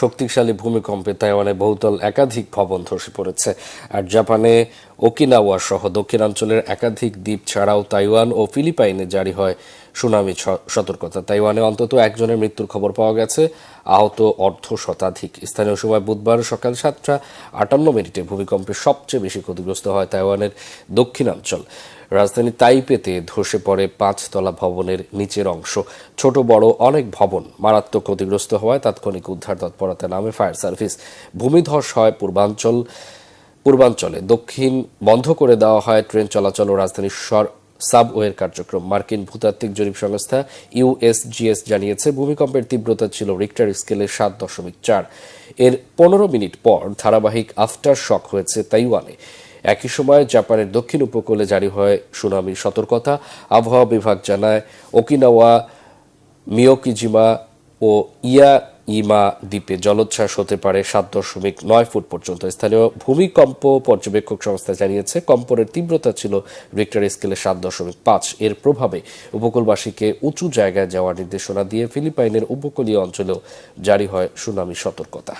শক্তিশালী ভূমিকম্পে তাইওয়ানে বহুতল একাধিক ভবন ধসে পড়েছে। আর জাপানে ওকিনাওয়া সহ দক্ষিণাঞ্চলের একাধিক দ্বীপ ছাড়াও তাইওয়ান ও ফিলিপাইনে জারি হয় সুনামি সতর্কতা। তাইওয়ানে অন্তত একজনের মৃত্যুর খবর পাওয়া গেছে, আহত অর্ধশতাধিক। স্থানীয় সময় বুধবার সকাল 7:58 ভূমিকম্পে সবচেয়ে বেশি ক্ষতিগ্রস্ত হয় তাইওয়ানের দক্ষিণাঞ্চল। রাজধানী তাইপেতে ধসে পড়ে 5 তলা ভবনের নিচের অংশ। ছোট বড় অনেক ভবন মারাত্মক ক্ষতিগ্রস্ত হওয়ায় তাৎক্ষণিক উদ্ধার তৎপরতা নামে ফায়ার সার্ভিস। ভূমিধস হয় পূর্বাঞ্চলে, দক্ষিণ বন্ধ করে দেওয়া হয় ট্রেন চলাচল ও রাজধানীর সাবওয়ের কার্যক্রম। মার্কিন ভূতাত্ত্বিক জরিপ সংস্থা ইউএসজিএস জানিয়েছে ভূমিকম্পের তীব্রতা ছিল রিক্টার স্কেলে 7.4। এর 15 মিনিট পর ধারাবাহিক আফটার শক হয়েছে তাইওয়ানে। একই সময় জাপানের দক্ষিণ উপকূলে জারি হয় সুনামির সতর্কতা। আবহাওয়া বিভাগ জানায় ওকিনাওয়া, মিয়োকিজিমা ও ইয়াইমা দ্বীপে জলোচ্ছ্বাস হতে পারে 7.9 ফুট পর্যন্ত। স্থানীয় ভূমিকম্প পর্যবেক্ষক সংস্থা জানিয়েছে কম্পনের তীব্রতা ছিল রিক্টার স্কেলে 7.5। এর প্রভাবে উপকূলবাসীকে উঁচু জায়গায় যাওয়ার নির্দেশনা দিয়ে ফিলিপাইনের উপকূলীয় অঞ্চলেও জারি হয় সুনামি সতর্কতা।